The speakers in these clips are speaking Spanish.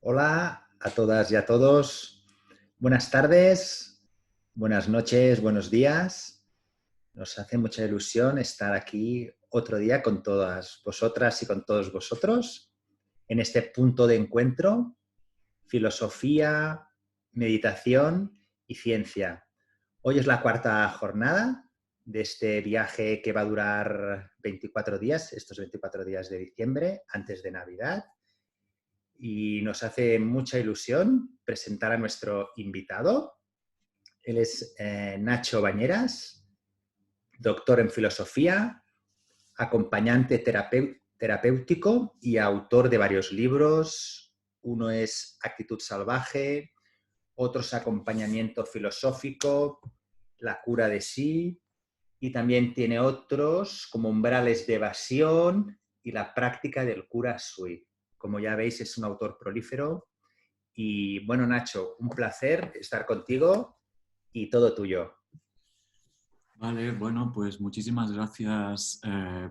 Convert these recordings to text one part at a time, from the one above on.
Hola a todas y a todos. Buenas tardes, buenas noches, buenos días. Nos hace mucha ilusión estar aquí otro día con todas vosotras y con todos vosotros en este punto de encuentro, filosofía, meditación y ciencia. Hoy es la cuarta jornada de este viaje que va a durar 24 días, estos 24 días de diciembre, antes de Navidad. Y nos hace mucha ilusión presentar a nuestro invitado. Él es Nacho Bañeras, doctor en filosofía, acompañante terapéutico y autor de varios libros. Uno es Actitud Salvaje, otro es Acompañamiento Filosófico, La cura de sí, y también tiene otros como Umbrales de Evasión y La práctica del cura sui. Como ya veis, es un autor prolífero. Y bueno, Nacho, un placer estar contigo y todo tuyo. Vale, bueno, pues muchísimas gracias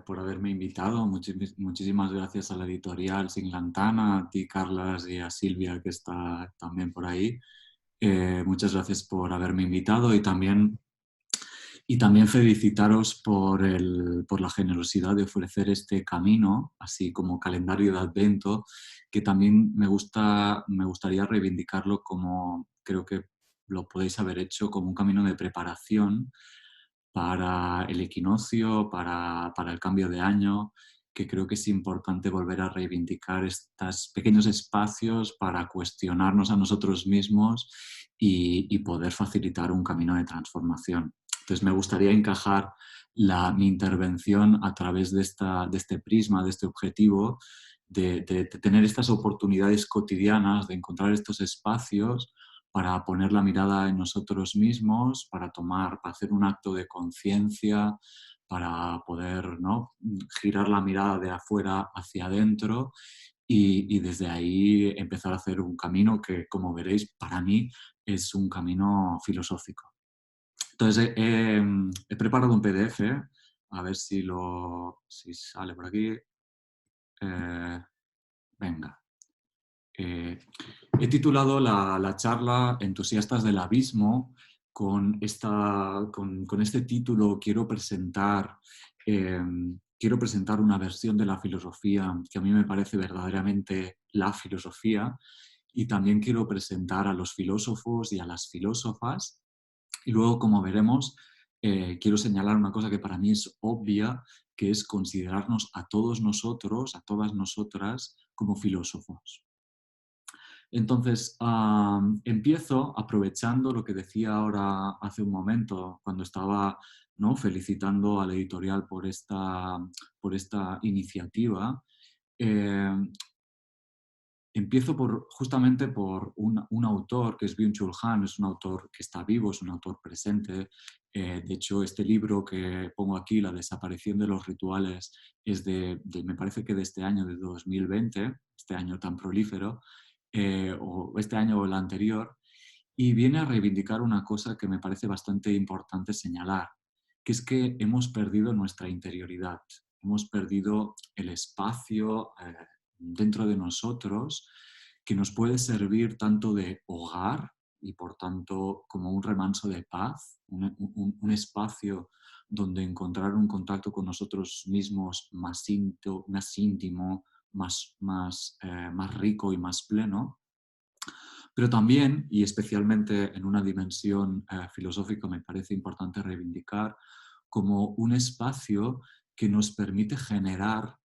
por haberme invitado. Muchísimas gracias a la editorial Sin Lantana, a ti, Carlas, y a Silvia, que está también por ahí. Muchas gracias por haberme invitado y también felicitaros por la generosidad de ofrecer este camino, así como calendario de Adviento, que también me gustaría reivindicarlo como creo que lo podéis haber hecho como un camino de preparación para el equinoccio, para el cambio de año, que creo que es importante volver a reivindicar estos pequeños espacios para cuestionarnos a nosotros mismos y poder facilitar un camino de transformación. Entonces me gustaría encajar mi intervención a través de este prisma, de este objetivo, de tener estas oportunidades cotidianas, de encontrar estos espacios para poner la mirada en nosotros mismos, para hacer un acto de conciencia, para poder, ¿no?, girar la mirada de afuera hacia adentro y desde ahí empezar a hacer un camino que, como veréis, para mí es un camino filosófico. Entonces, he preparado un PDF, a ver si sale por aquí. Venga. Eh, He titulado la charla Entusiastas del Abismo. Con este título eh, quiero presentar una versión de la filosofía que a mí me parece verdaderamente la filosofía, y también quiero presentar a los filósofos y a las filósofas. Y luego, como veremos, quiero señalar una cosa que para mí es obvia, que es considerarnos a todos nosotros, a todas nosotras, como filósofos. Entonces, empiezo aprovechando lo que decía ahora hace un momento, cuando estaba, ¿no?, felicitando a la editorial por esta iniciativa. Eh, Empiezo justamente por un autor que es Byung-Chul Han. Es un autor que está vivo, es un autor presente. De hecho, este libro que pongo aquí, La desaparición de los rituales, es me parece que de este año, de 2020, este año tan prolífero, o este año o el anterior, y viene a reivindicar una cosa que me parece bastante importante señalar, que es que hemos perdido nuestra interioridad, hemos perdido el espacio dentro de nosotros que nos puede servir tanto de hogar y por tanto como un remanso de paz, un espacio donde encontrar un contacto con nosotros mismos más íntimo, más rico y más pleno. Pero también, y especialmente en una dimensión filosófica, me parece importante reivindicar como un espacio que nos permite generar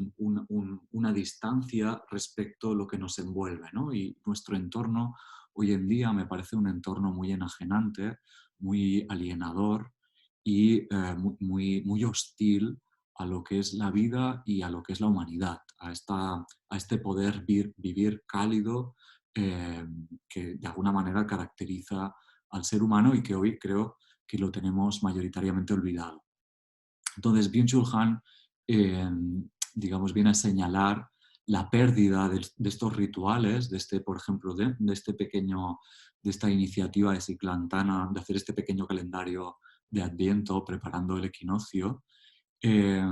una distancia respecto a lo que nos envuelve, ¿no? Y nuestro entorno hoy en día me parece un entorno muy enajenante, muy alienador y muy hostil a lo que es la vida y a lo que es la humanidad, a este poder vivir cálido, que de alguna manera caracteriza al ser humano y que hoy creo que lo tenemos mayoritariamente olvidado. Entonces, Byung-Chul Han, eh, digamos, viene a señalar la pérdida de estos rituales, por ejemplo, de esta iniciativa de Ciclantana, de hacer este pequeño calendario de Adviento preparando el equinoccio, eh,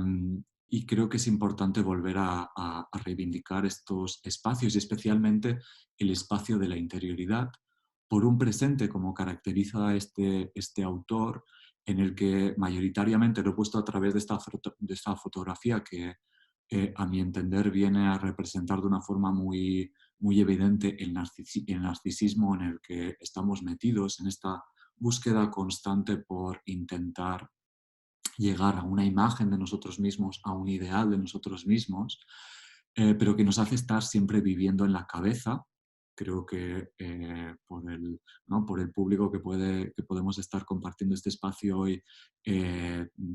y creo que es importante volver a reivindicar estos espacios y especialmente el espacio de la interioridad por un presente como caracteriza a este autor en el que mayoritariamente lo he puesto a través de esta fotografía que a mi entender viene a representar de una forma muy evidente el narcisismo en el que estamos metidos, en esta búsqueda constante por intentar llegar a una imagen de nosotros mismos, a un ideal de nosotros mismos, pero que nos hace estar siempre viviendo en la cabeza. Creo que ¿no? Por el público que podemos estar compartiendo este espacio hoy,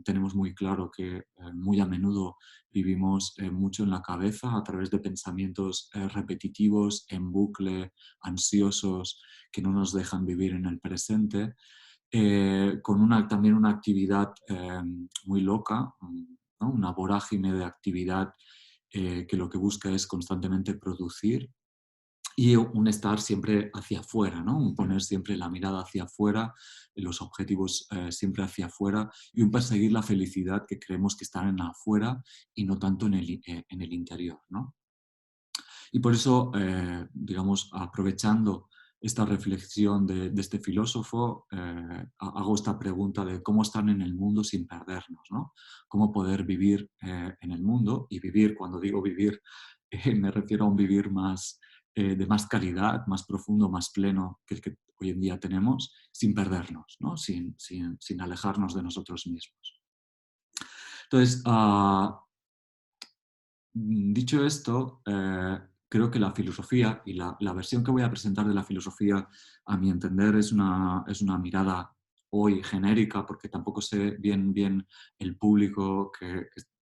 tenemos muy claro que muy a menudo vivimos mucho en la cabeza a través de pensamientos repetitivos, en bucle, ansiosos, que no nos dejan vivir en el presente. Con también una actividad muy loca, ¿no? Una vorágine de actividad que lo que busca es constantemente producir y un estar siempre hacia afuera, ¿no? Un poner siempre la mirada hacia afuera, los objetivos siempre hacia afuera y un perseguir la felicidad que creemos que está en afuera y no tanto en el interior, ¿no? Y por eso, digamos, aprovechando esta reflexión de este filósofo, hago esta pregunta de cómo estar en el mundo sin perdernos, ¿no? Cómo poder vivir en el mundo, y vivir, cuando digo vivir, me refiero a un vivir más, de más calidad, más profundo, más pleno que el que hoy en día tenemos, sin perdernos, ¿no? Sin alejarnos de nosotros mismos. Entonces, dicho esto, creo que la filosofía y la versión que voy a presentar de la filosofía, a mi entender, es una mirada hoy genérica, porque tampoco sé bien el público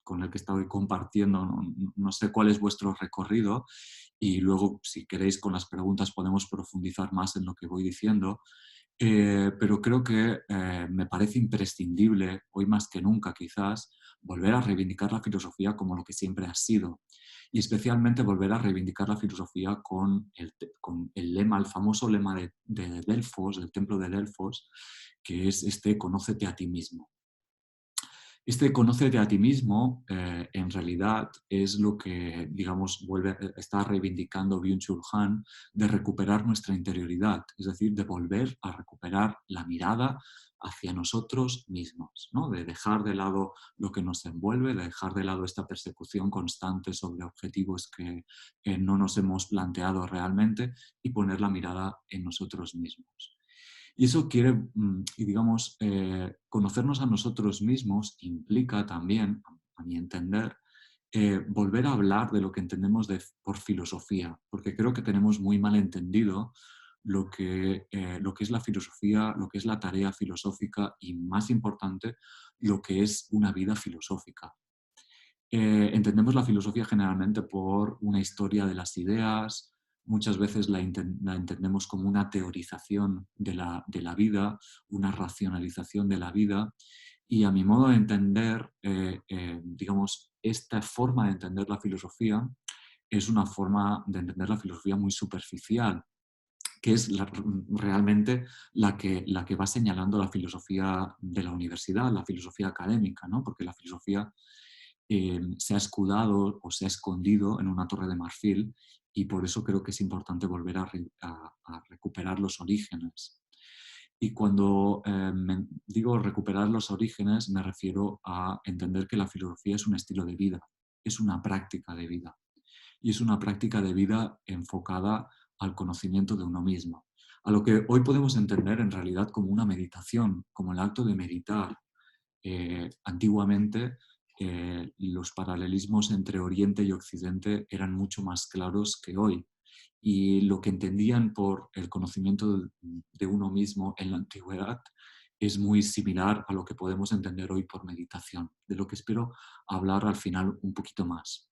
con el que estoy compartiendo, no sé cuál es vuestro recorrido, y luego, si queréis, con las preguntas podemos profundizar más en lo que voy diciendo. Pero creo que me parece imprescindible, hoy más que nunca quizás, volver a reivindicar la filosofía como lo que siempre ha sido. Y especialmente volver a reivindicar la filosofía con el lema, el famoso lema de Delfos, del templo de Delfos, que es este: conócete a ti mismo. Este conócete a ti mismo, en realidad, es lo que, digamos, está reivindicando Byung-Chul Han, de recuperar nuestra interioridad, es decir, de volver a recuperar la mirada hacia nosotros mismos, ¿no? De dejar de lado lo que nos envuelve, de dejar de lado esta persecución constante sobre objetivos que no nos hemos planteado realmente, y poner la mirada en nosotros mismos. Y eso quiere, y digamos, conocernos a nosotros mismos implica también, a mi entender, volver a hablar de lo que entendemos por filosofía, porque creo que tenemos muy mal entendido lo que es la filosofía, lo que es la tarea filosófica y, más importante, lo que es una vida filosófica. Entendemos la filosofía generalmente por una historia de las ideas, muchas veces la entendemos como una teorización de la vida, una racionalización de la vida, y a mi modo de entender, digamos, esta forma de entender la filosofía es una forma de entender la filosofía muy superficial, que es realmente la que va señalando la filosofía de la universidad, la filosofía académica, ¿no? Porque la filosofía se ha escudado o se ha escondido en una torre de marfil, y por eso creo que es importante volver a recuperar los orígenes. Y cuando digo recuperar los orígenes, me refiero a entender que la filosofía es un estilo de vida, es una práctica de vida. Y es una práctica de vida enfocada al conocimiento de uno mismo. A lo que hoy podemos entender en realidad como una meditación, como el acto de meditar. Antiguamente los paralelismos entre Oriente y Occidente eran mucho más claros que hoy. Y lo que entendían por el conocimiento de uno mismo en la antigüedad es muy similar a lo que podemos entender hoy por meditación, de lo que espero hablar al final un poquito más.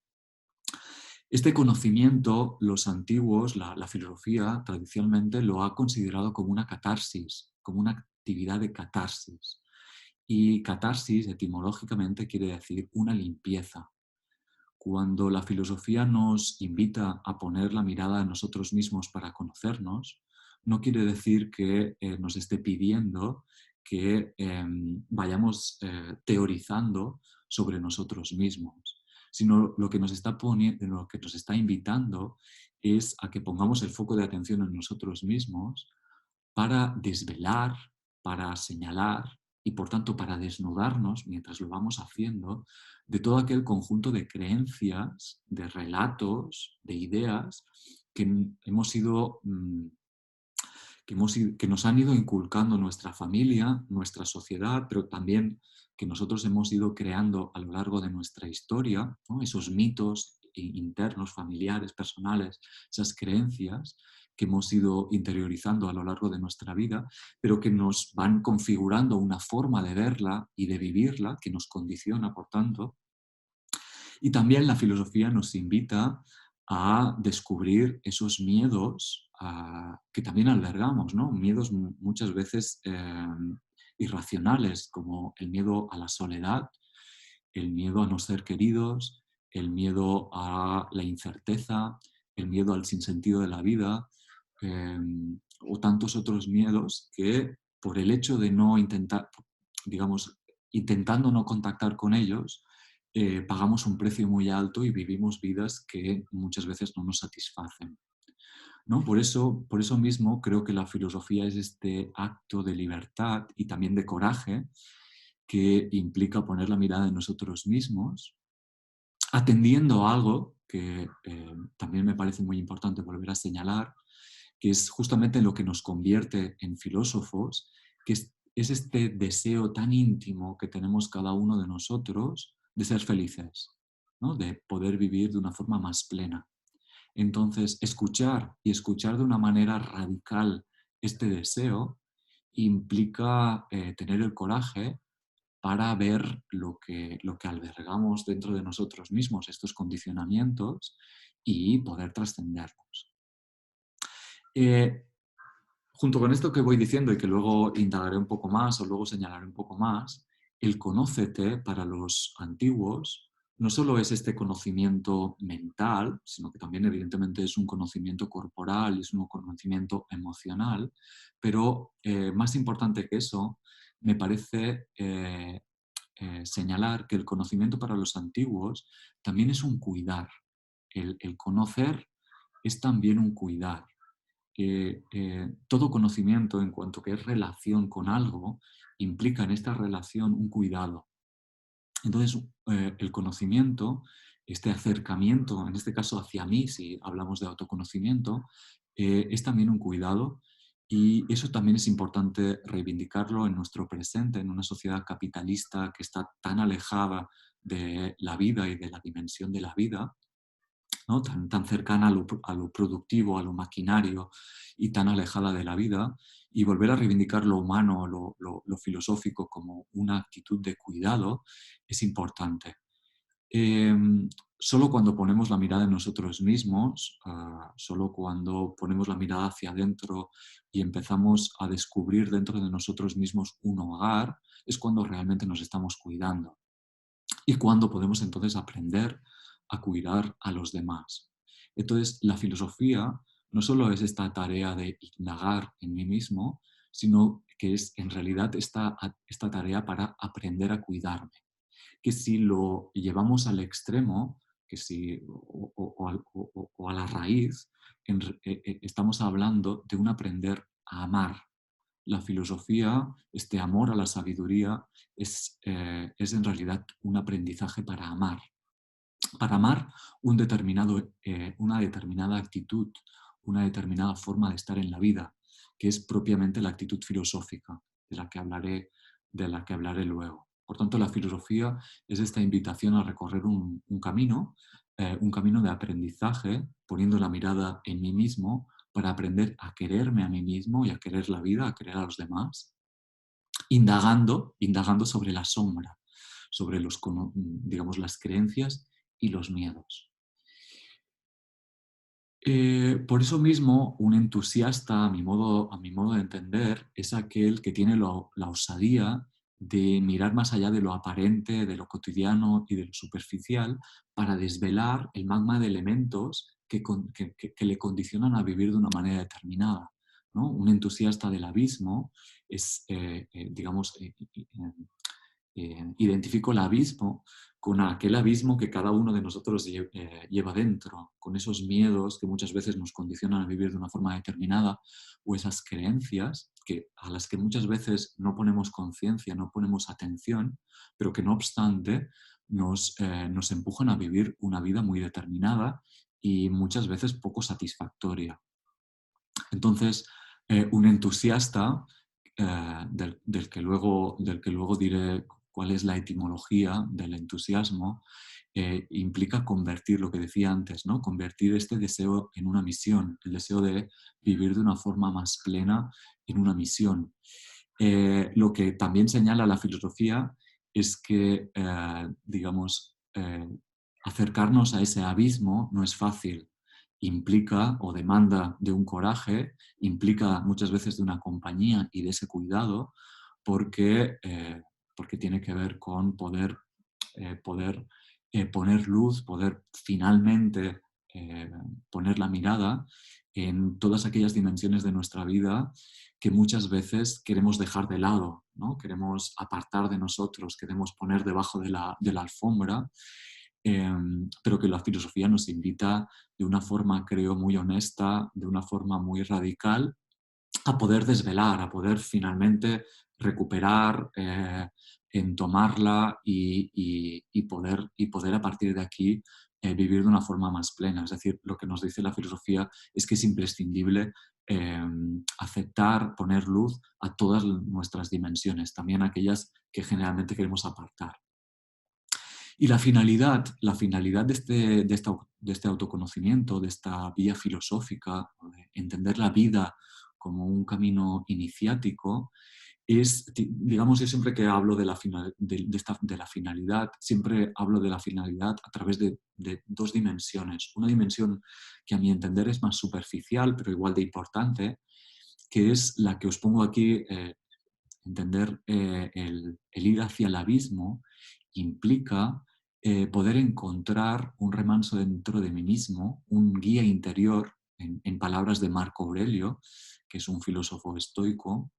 Este conocimiento, los antiguos, la filosofía tradicionalmente lo ha considerado como una catarsis, como una actividad de catarsis. Y catarsis etimológicamente quiere decir una limpieza. Cuando la filosofía nos invita a poner la mirada en nosotros mismos para conocernos, no quiere decir que nos esté pidiendo que vayamos teorizando sobre nosotros mismos, sino lo que nos está poniendo, lo que nos está invitando es a que pongamos el foco de atención en nosotros mismos para desvelar, para señalar y por tanto para desnudarnos mientras lo vamos haciendo de todo aquel conjunto de creencias, de relatos, de ideas que hemos ido que nos han ido inculcando nuestra familia, nuestra sociedad, pero también que nosotros hemos ido creando a lo largo de nuestra historia, ¿no? Esos mitos internos, familiares, personales, esas creencias que hemos ido interiorizando a lo largo de nuestra vida, pero que nos van configurando una forma de verla y de vivirla que nos condiciona, por tanto. Y también la filosofía nos invita a descubrir esos miedos que también albergamos, ¿no? Miedos muchas veces irracionales, como el miedo a la soledad, el miedo a no ser queridos, el miedo a la incerteza, el miedo al sinsentido de la vida, eh, o tantos otros miedos que por el hecho de no intentar, digamos, intentando no contactar con ellos, pagamos un precio muy alto y vivimos vidas que muchas veces no nos satisfacen, ¿no? Por eso mismo creo que la filosofía es este acto de libertad y también de coraje que implica poner la mirada en nosotros mismos, atendiendo a algo que también me parece muy importante volver a señalar, que es justamente lo que nos convierte en filósofos, que es este deseo tan íntimo que tenemos cada uno de nosotros de ser felices, ¿no? De poder vivir de una forma más plena. Entonces, escuchar y escuchar de una manera radical este deseo implica tener el coraje para ver lo que albergamos dentro de nosotros mismos, estos condicionamientos, y poder trascenderlos. Eh, Junto con esto que voy diciendo y que luego indagaré un poco más o luego señalaré un poco más, el conócete para los antiguos no solo es este conocimiento mental, sino que también evidentemente es un conocimiento corporal y es un conocimiento emocional, pero más importante que eso, me parece señalar que el conocimiento para los antiguos también es un cuidar. El conocer es también un cuidar. Todo conocimiento en cuanto que es relación con algo implica en esta relación un cuidado. Entonces, el conocimiento, este acercamiento, en este caso hacia mí, si hablamos de autoconocimiento, es también un cuidado y eso también es importante reivindicarlo en nuestro presente, en una sociedad capitalista que está tan alejada de la vida y de la dimensión de la vida, ¿no? Tan cercana a lo productivo, a lo maquinario y tan alejada de la vida, y volver a reivindicar lo humano, lo filosófico como una actitud de cuidado es importante. Eh, Solo cuando ponemos la mirada en nosotros mismos, solo cuando ponemos la mirada hacia adentro y empezamos a descubrir dentro de nosotros mismos un hogar, es cuando realmente nos estamos cuidando y cuando podemos entonces aprender a cuidar a los demás. Entonces, la filosofía no solo es esta tarea de indagar en mí mismo, sino que es en realidad esta tarea para aprender a cuidarme. Que si lo llevamos al extremo, que si, o a la raíz, estamos hablando de un aprender a amar. La filosofía, este amor a la sabiduría, es en realidad un aprendizaje para amar una determinada actitud, una determinada forma de estar en la vida, que es propiamente la actitud filosófica, de la que hablaré luego. Por tanto, la filosofía es esta invitación a recorrer un camino de aprendizaje, poniendo la mirada en mí mismo para aprender a quererme a mí mismo y a querer la vida, a querer a los demás, indagando sobre la sombra, sobre digamos, las creencias y los miedos. Por eso mismo, un entusiasta, a mi modo de entender, es aquel que tiene la osadía de mirar más allá de lo aparente, de lo cotidiano y de lo superficial, para desvelar el magma de elementos que le condicionan a vivir de una manera determinada, ¿no? Un entusiasta del abismo es, digamos, identifico el abismo con aquel abismo que cada uno de nosotros lleva dentro, con esos miedos que muchas veces nos condicionan a vivir de una forma determinada, o esas creencias a las que muchas veces no ponemos conciencia, no ponemos atención, pero que no obstante nos empujan a vivir una vida muy determinada y muchas veces poco satisfactoria. Entonces, un entusiasta, del que luego diré cuál es la etimología del entusiasmo, implica convertir, lo que decía antes, ¿no? Convertir este deseo en una misión, el deseo de vivir de una forma más plena en una misión. Lo que también señala la filosofía es que, digamos, acercarnos a ese abismo no es fácil. Implica o demanda de un coraje, implica muchas veces de una compañía y de ese cuidado, porque tiene que ver con poder poner luz, poder finalmente poner la mirada en todas aquellas dimensiones de nuestra vida que muchas veces queremos dejar de lado, ¿no? Queremos apartar de nosotros, queremos poner debajo de la alfombra, pero que la filosofía nos invita de una forma, creo, muy honesta, de una forma muy radical, a poder desvelar, a poder finalmente recuperar, en tomarla y poder a partir de aquí vivir de una forma más plena. Es decir, lo que nos dice la filosofía es que es imprescindible aceptar, poner luz a todas nuestras dimensiones, también aquellas que generalmente queremos apartar. Y la finalidad de este autoconocimiento, de esta vía filosófica, de entender la vida como un camino iniciático, es, digamos, yo siempre que hablo de la finalidad, siempre hablo de la finalidad a través de dos dimensiones. Una dimensión que a mi entender es más superficial, pero igual de importante, que es la que os pongo aquí. Entender el ir hacia el abismo implica poder encontrar un remanso dentro de mí mismo, un guía interior, en palabras de Marco Aurelio, que es un filósofo estoico,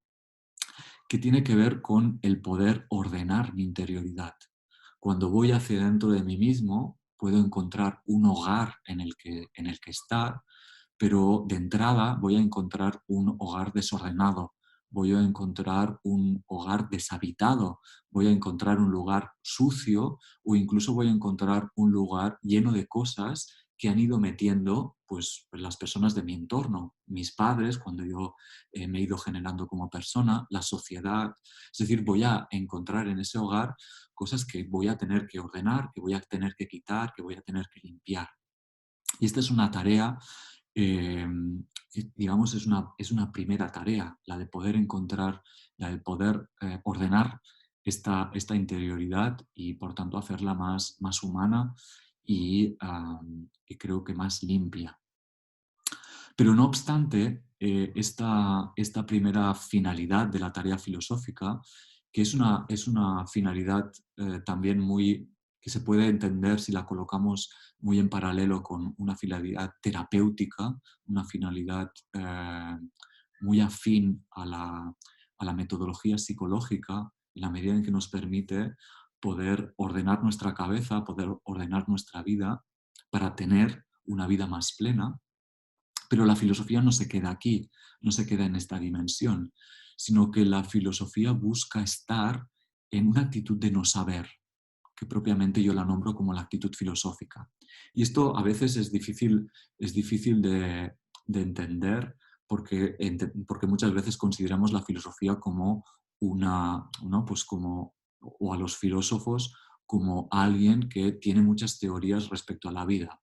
que tiene que ver con el poder ordenar mi interioridad. Cuando voy hacia dentro de mí mismo, puedo encontrar un hogar en el que estar, pero de entrada voy a encontrar un hogar desordenado, voy a encontrar un hogar deshabitado, voy a encontrar un lugar sucio o incluso voy a encontrar un lugar lleno de cosas que han ido metiendo pues, las personas de mi entorno, mis padres, cuando yo me he ido generando como persona, la sociedad. Es decir, voy a encontrar en ese hogar cosas que voy a tener que ordenar, que voy a tener que quitar, que voy a tener que limpiar. Y esta es una tarea, eh, digamos, es una primera tarea, la de poder encontrar, la de poder ordenar esta interioridad y por tanto hacerla más humana y creo que más limpia. Pero no obstante, esta primera finalidad de la tarea filosófica, que es una finalidad también que se puede entender si la colocamos muy en paralelo con una finalidad terapéutica, una finalidad muy afín a la metodología psicológica, en la medida en que nos permite poder ordenar nuestra cabeza, poder ordenar nuestra vida para tener una vida más plena. Pero la filosofía no se queda aquí, no se queda en esta dimensión, sino que la filosofía busca estar en una actitud de no saber, que propiamente yo la nombro como la actitud filosófica. Y esto a veces es difícil de entender porque muchas veces consideramos la filosofía como ¿no? Pues o a los filósofos como alguien que tiene muchas teorías respecto a la vida.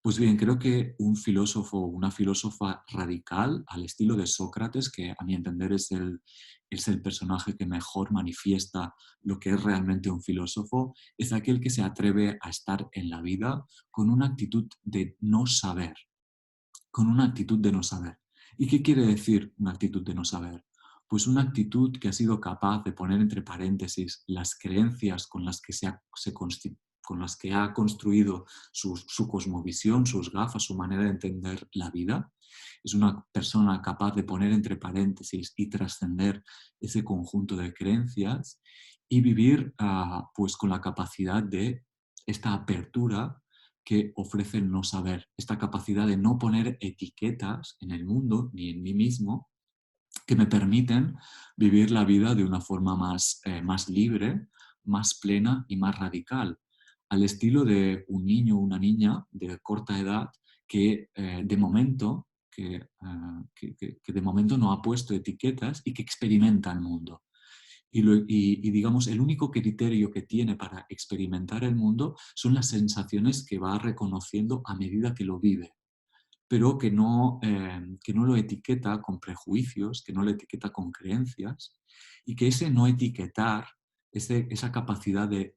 Pues bien, creo que un filósofo o una filósofa radical, al estilo de Sócrates, que a mi entender es el personaje que mejor manifiesta lo que es realmente un filósofo, es aquel que se atreve a estar en la vida con una actitud de no saber, con una actitud de no saber. ¿Y qué quiere decir una actitud de no saber? Pues una actitud que ha sido capaz de poner entre paréntesis las creencias con las que con las que ha construido su cosmovisión, sus gafas, su manera de entender la vida, Es una persona capaz de poner entre paréntesis y trascender ese conjunto de creencias y vivir pues con la capacidad de esta apertura que ofrece el no saber, esta capacidad de no poner etiquetas en el mundo ni en mí mismo que me permiten vivir la vida de una forma más libre, más plena y más radical, al estilo de un niño o una niña de corta edad que de momento que de momento no ha puesto etiquetas y que experimenta el mundo. Y digamos, el único criterio que tiene para experimentar el mundo son las sensaciones que va reconociendo a medida que lo vive, pero que no lo etiqueta con prejuicios, que no lo etiqueta con creencias, y que ese no etiquetar, esa capacidad de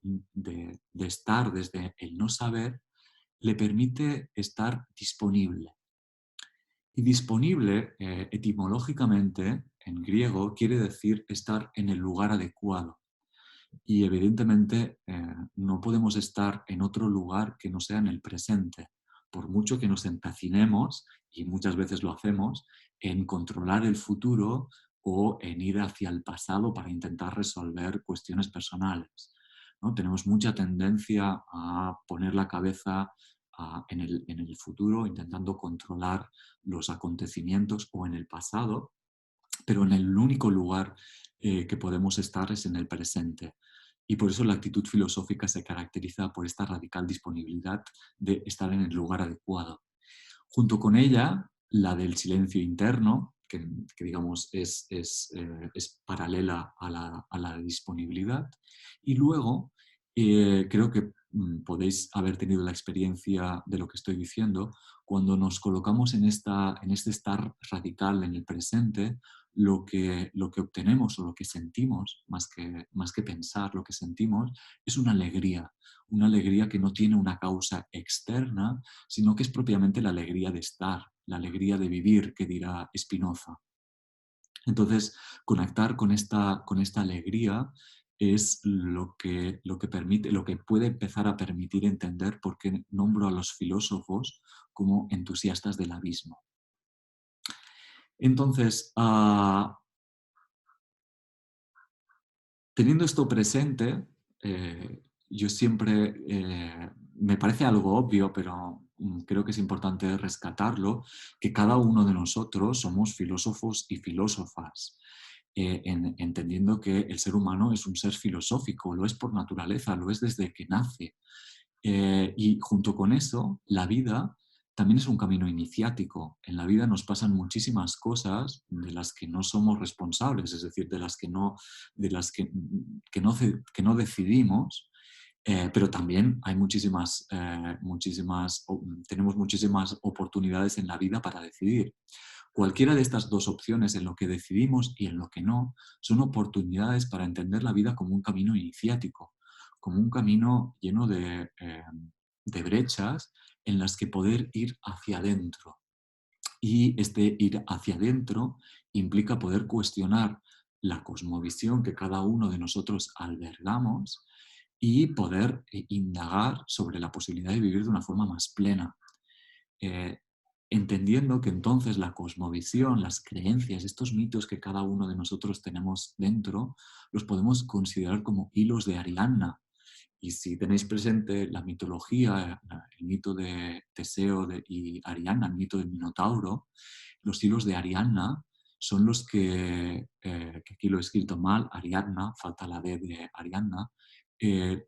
estar desde el no saber, le permite estar disponible. Y disponible, etimológicamente, en griego, quiere decir estar en el lugar adecuado. Y evidentemente no podemos estar en otro lugar que no sea en el presente, por mucho que nos empecinemos, y muchas veces lo hacemos, en controlar el futuro o en ir hacia el pasado para intentar resolver cuestiones personales, ¿no? Tenemos mucha tendencia a poner la cabeza en el futuro, intentando controlar los acontecimientos o en el pasado, pero en el único lugar que podemos estar es en el presente. Y por eso la actitud filosófica se caracteriza por esta radical disponibilidad de estar en el lugar adecuado. Junto con ella, la del silencio interno, que digamos es paralela a la disponibilidad. Y luego, creo que podéis haber tenido la experiencia de lo que estoy diciendo, cuando nos colocamos en este estar radical en el presente, lo que obtenemos o lo que sentimos, más que pensar, lo que sentimos, es una alegría que no tiene una causa externa, sino que es propiamente la alegría de estar, la alegría de vivir, que dirá Spinoza. Entonces, conectar con esta alegría es permite, lo que puede empezar a permitir entender por qué nombro a los filósofos como entusiastas del abismo. Entonces, teniendo esto presente, yo siempre, me parece algo obvio, pero creo que es importante rescatarlo, que cada uno de nosotros somos filósofos y filósofas, entendiendo que el ser humano es un ser filosófico, lo es por naturaleza, lo es desde que nace. Y junto con eso, la vida también es un camino iniciático. En la vida nos pasan muchísimas cosas de las que no somos responsables, es decir, de las que no decidimos, pero también hay tenemos muchísimas oportunidades en la vida para decidir. Cualquiera de estas dos opciones, en lo que decidimos y en lo que no, son oportunidades para entender la vida como un camino iniciático, como un camino lleno de brechas en las que poder ir hacia adentro. Y este ir hacia adentro implica poder cuestionar la cosmovisión que cada uno de nosotros albergamos y poder indagar sobre la posibilidad de vivir de una forma más plena. Eh, Entendiendo que entonces la cosmovisión, las creencias, estos mitos que cada uno de nosotros tenemos dentro, los podemos considerar como hilos de Ariadna. Y si tenéis presente la mitología, el mito de Teseo y Ariadna, el mito del Minotauro, los hilos de Ariadna son los que aquí lo he escrito mal, Ariadna, falta la D de Ariadna,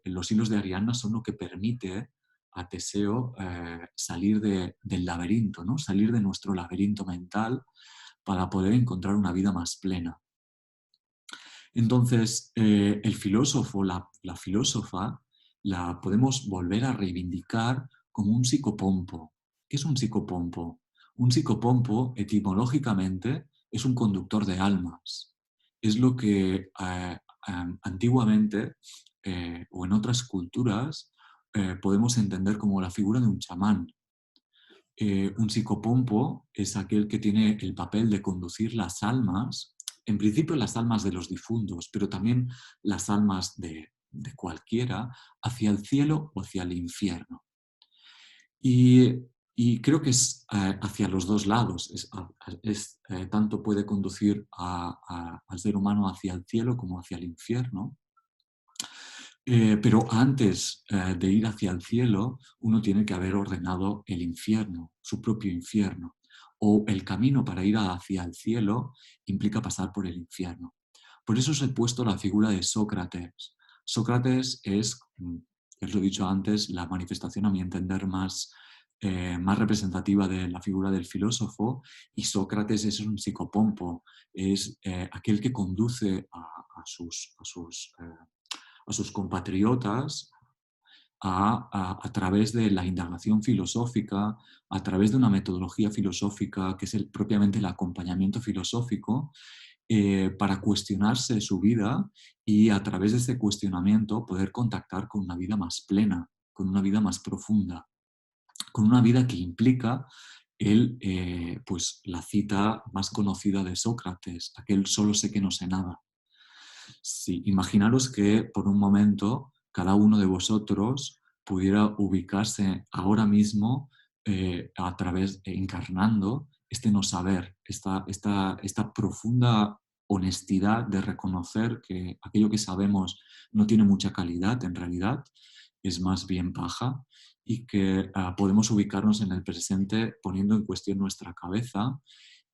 los hilos de Ariadna son lo que permite a Teseo salir del laberinto, ¿no? Salir de nuestro laberinto mental para poder encontrar una vida más plena. Entonces, el filósofo, la filósofa, la podemos volver a reivindicar como un psicopompo. ¿Qué es un psicopompo? Un psicopompo, etimológicamente, es un conductor de almas. Es lo que antiguamente o en otras culturas podemos entender como la figura de un chamán. Un psicopompo es aquel que tiene el papel de conducir las almas, en principio las almas de los difuntos, pero también las almas de cualquiera, hacia el cielo o hacia el infierno. Y Y creo que es hacia los dos lados, tanto puede conducir al ser humano hacia el cielo como hacia el infierno. Pero antes de ir hacia el cielo, uno tiene que haber ordenado el infierno, su propio infierno. O el camino para ir hacia el cielo implica pasar por el infierno. Por eso os he puesto la figura de Sócrates. Sócrates es, ya os lo he dicho antes, la manifestación, a mi entender, más representativa de la figura del filósofo, y Sócrates es un psicopompo, es aquel que conduce a sus compatriotas a través de la indagación filosófica, a través de una metodología filosófica que es propiamente el acompañamiento filosófico, para cuestionarse su vida y a través de ese cuestionamiento poder contactar con una vida más plena, con una vida más profunda, con una vida que implica pues, la cita más conocida de Sócrates, aquel solo sé que no sé nada. Sí, imaginaros que por un momento cada uno de vosotros pudiera ubicarse ahora mismo a través, encarnando este no saber, esta profunda honestidad de reconocer que aquello que sabemos no tiene mucha calidad en realidad, es más bien paja, y que podemos ubicarnos en el presente poniendo en cuestión nuestra cabeza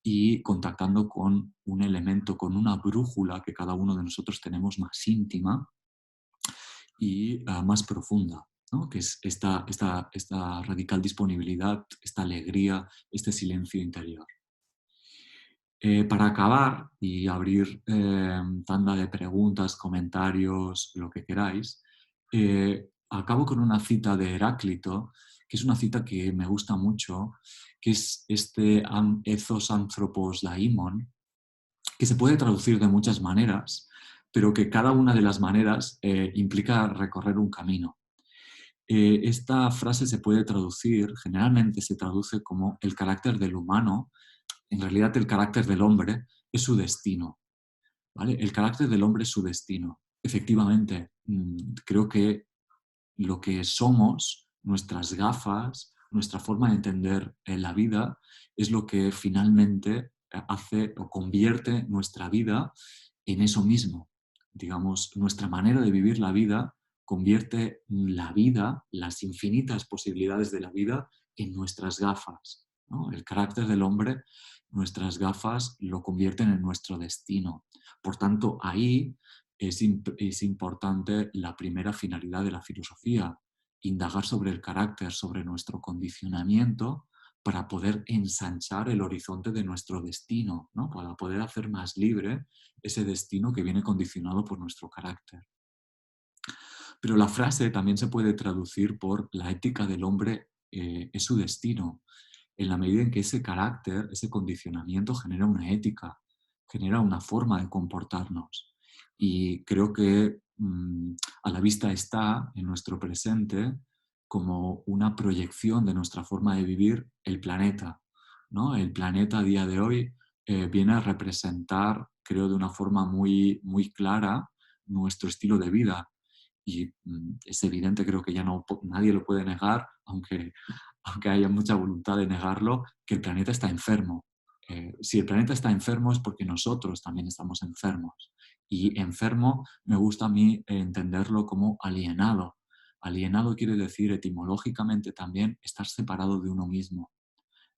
y contactando con un elemento, con una brújula que cada uno de nosotros tenemos más íntima y más profunda, ¿no? Que es esta radical disponibilidad, esta alegría, este silencio interior. Para acabar y abrir tanda de preguntas, comentarios, lo que queráis, acabo con una cita de Heráclito, que es una cita que me gusta mucho, que es este ethos anthropos daimon, que se puede traducir de muchas maneras, pero que cada una de las maneras implica recorrer un camino. Esta frase se puede traducir, generalmente se traduce como el carácter del humano, en realidad el carácter del hombre es su destino, ¿vale? El carácter del hombre es su destino. Efectivamente, creo que lo que somos, nuestras gafas, nuestra forma de entender la vida, es lo que finalmente hace o convierte nuestra vida en eso mismo. Digamos, nuestra manera de vivir la vida convierte la vida, las infinitas posibilidades de la vida, en nuestras gafas, ¿no? El carácter del hombre, nuestras gafas lo convierten en nuestro destino. Por tanto, ahí es importante la primera finalidad de la filosofía, indagar sobre el carácter, sobre nuestro condicionamiento, para poder ensanchar el horizonte de nuestro destino, ¿no? Para poder hacer más libre ese destino que viene condicionado por nuestro carácter. Pero la frase también se puede traducir por la ética del hombre es su destino, en la medida en que ese carácter, ese condicionamiento genera una ética, genera una forma de comportarnos. Y creo que a la vista está en nuestro presente como una proyección de nuestra forma de vivir el planeta, ¿no? El planeta a día de hoy viene a representar, creo, de una forma muy, muy clara nuestro estilo de vida. Y es evidente, creo que ya nadie lo puede negar, aunque haya mucha voluntad de negarlo, que el planeta está enfermo. Si el planeta está enfermo es porque nosotros también estamos enfermos. Y enfermo me gusta a mí entenderlo como alienado. Alienado quiere decir etimológicamente también estar separado de uno mismo.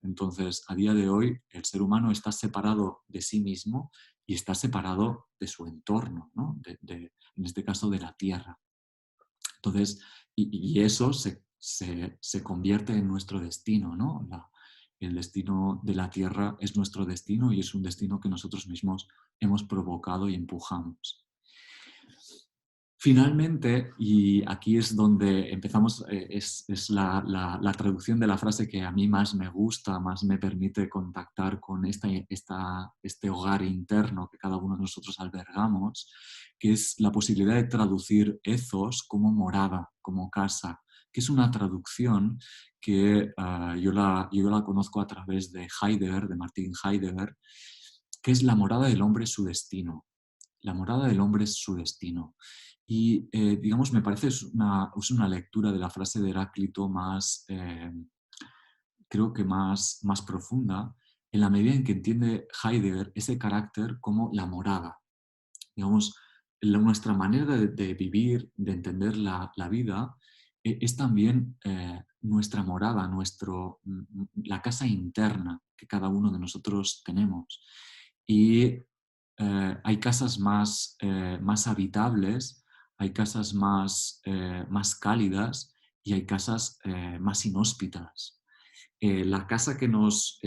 Entonces, a día de hoy, el ser humano está separado de sí mismo y está separado de su entorno, ¿no? En este caso de la Tierra. Entonces, y eso se convierte en nuestro destino, ¿no? El destino de la Tierra es nuestro destino y es un destino que nosotros mismos hemos provocado y empujamos. Finalmente, y aquí es donde empezamos, es la traducción de la frase que a mí más me gusta, más me permite contactar con este hogar interno que cada uno de nosotros albergamos, que es la posibilidad de traducir ethos como morada, como casa, que es una traducción que yo la conozco a través de Heidegger, de Martin Heidegger, que es la morada del hombre es su destino. La morada del hombre es su destino. Y, digamos, me parece es una lectura de la frase de Heráclito más creo que más profunda, en la medida en que entiende Heidegger ese carácter como la morada. Digamos, nuestra manera de vivir, de entender la vida, es también nuestra morada, la casa interna que cada uno de nosotros tenemos. Y hay casas más habitables, hay casas más cálidas y hay casas más inhóspitas. El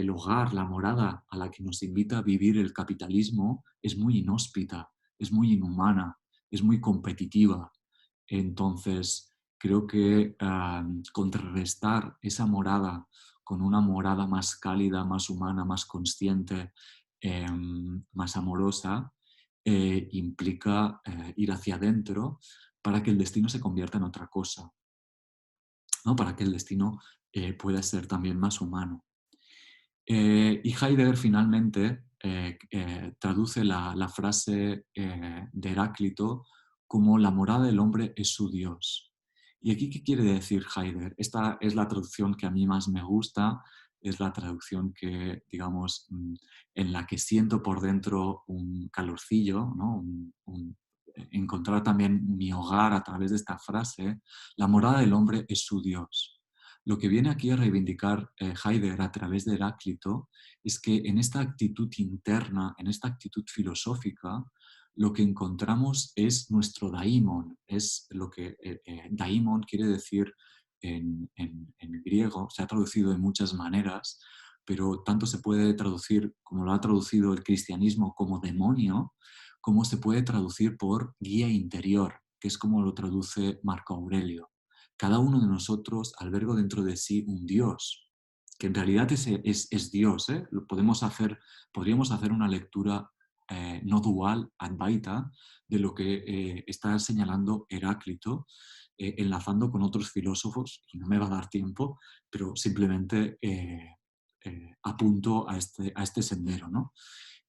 hogar, la morada a la que nos invita a vivir el capitalismo es muy inhóspita, es muy inhumana, es muy competitiva. Entonces, creo que contrarrestar esa morada con una morada más cálida, más humana, más consciente, más amorosa, implica ir hacia adentro para que el destino se convierta en otra cosa, ¿no? Para que el destino pueda ser también más humano. Y Heidegger finalmente traduce la frase de Heráclito como la morada del hombre es su Dios. ¿Y aquí qué quiere decir Heidegger? Esta es la traducción que a mí más me gusta, es la traducción que, digamos, en la que siento por dentro un calorcillo, ¿no? Encontrar también mi hogar a través de esta frase. La morada del hombre es su Dios. Lo que viene aquí a reivindicar Heidegger a través de Heráclito es que en esta actitud interna, en esta actitud filosófica, lo que encontramos es nuestro daimon. Es lo que daimon quiere decir en griego, se ha traducido de muchas maneras, pero tanto se puede traducir, como lo ha traducido el cristianismo, como demonio, como se puede traducir por guía interior, que es como lo traduce Marco Aurelio. Cada uno de nosotros alberga dentro de sí un Dios, que en realidad es Dios. Podríamos hacer una lectura no dual, advaita, de lo que está señalando Heráclito, enlazando con otros filósofos, y no me va a dar tiempo, pero simplemente apunto a este sendero, ¿no?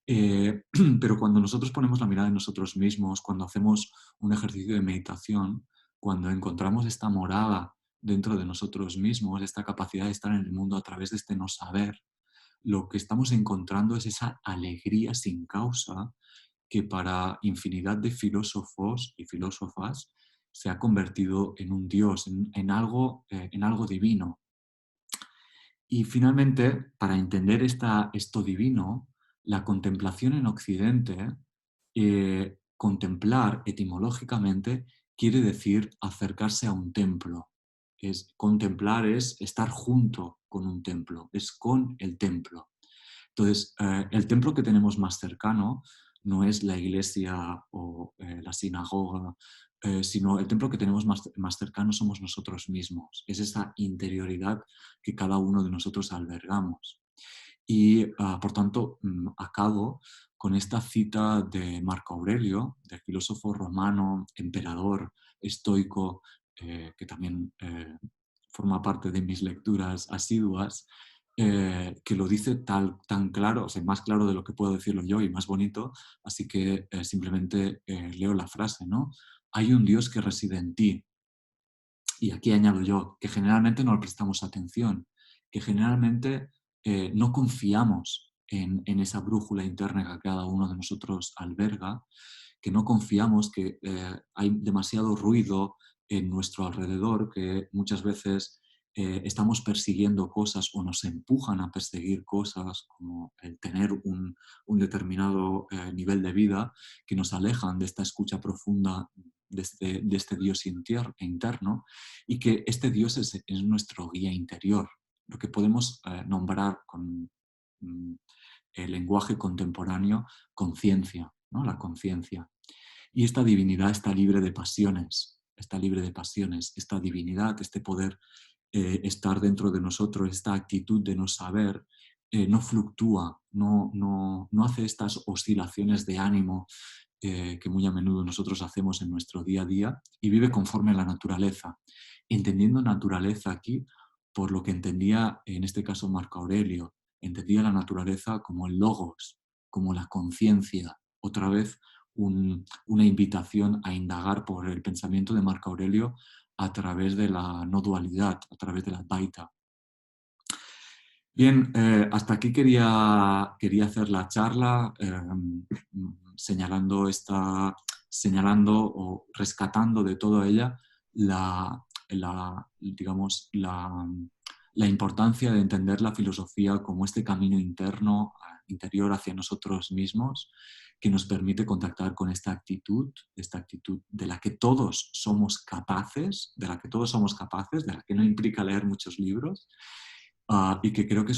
Pero cuando nosotros ponemos la mirada en nosotros mismos, cuando hacemos un ejercicio de meditación, cuando encontramos esta morada dentro de nosotros mismos, esta capacidad de estar en el mundo a través de este no saber, lo que estamos encontrando es esa alegría sin causa que para infinidad de filósofos y filósofas se ha convertido en un Dios, en algo divino. Y finalmente, para entender esto divino, la contemplación en Occidente, contemplar etimológicamente quiere decir acercarse a un templo. Contemplar es estar junto con un templo, es con el templo. Entonces, el templo que tenemos más cercano no es la iglesia o la sinagoga, sino el templo que tenemos más cercano somos nosotros mismos. Es esa interioridad que cada uno de nosotros albergamos. Y, por tanto, acabo con esta cita de Marco Aurelio, del filósofo romano, emperador, estoico, que también forma parte de mis lecturas asiduas, que lo dice tan claro, o sea, más claro de lo que puedo decirlo yo y más bonito, así que simplemente leo la frase, ¿no? Hay un Dios que reside en ti. Y aquí añado yo, que generalmente no le prestamos atención, que generalmente no confiamos en esa brújula interna que cada uno de nosotros alberga, que no confiamos, que hay demasiado ruido en nuestro alrededor, que muchas veces estamos persiguiendo cosas o nos empujan a perseguir cosas como el tener un determinado nivel de vida que nos alejan de esta escucha profunda de este Dios interno, y que este Dios es nuestro guía interior, lo que podemos nombrar con el lenguaje contemporáneo conciencia, ¿no? La conciencia. Y esta divinidad está libre de pasiones, está libre de pasiones. Esta divinidad, este poder estar dentro de nosotros, esta actitud de no saber, no fluctúa, no hace estas oscilaciones de ánimo que muy a menudo nosotros hacemos en nuestro día a día, y vive conforme a la naturaleza. Entendiendo naturaleza aquí, por lo que entendía en este caso Marco Aurelio, entendía la naturaleza como el logos, como la conciencia. Otra vez una invitación a indagar por el pensamiento de Marco Aurelio a través de la no dualidad, a través de la Advaita. Bien, hasta aquí quería hacer la charla señalando señalando o rescatando de toda ella digamos, la importancia de entender la filosofía como este camino interno, interior hacia nosotros mismos, que nos permite contactar con esta actitud de la que todos somos capaces, de la que todos somos capaces, de la que no implica leer muchos libros, y que creo que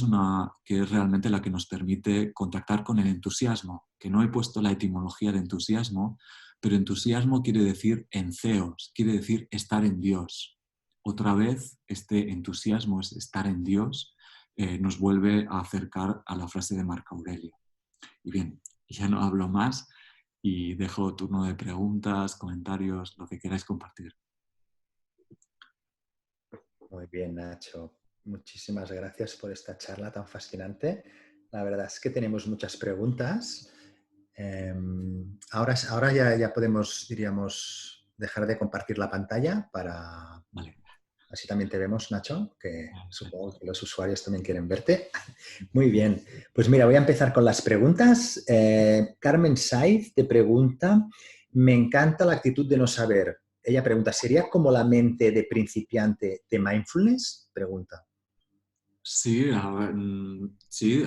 que es realmente la que nos permite contactar con el entusiasmo, que no he puesto la etimología de entusiasmo, pero entusiasmo quiere decir enceos, quiere decir estar en Dios. Otra vez, este entusiasmo es estar en Dios, nos vuelve a acercar a la frase de Marco Aurelio. Y bien, ya no hablo más y dejo turno de preguntas, comentarios, lo que queráis compartir. Muy bien, Nacho. Muchísimas gracias por esta charla tan fascinante. La verdad es que tenemos muchas preguntas. Ahora ya podemos, diríamos, dejar de compartir la pantalla para... Vale. Así también te vemos, Nacho, que supongo que los usuarios también quieren verte. Muy bien. Pues mira, voy a empezar con las preguntas. Carmen Saiz te pregunta, me encanta la actitud de no saber. Ella pregunta, ¿sería como la mente de principiante de mindfulness? Pregunta. Sí, sí,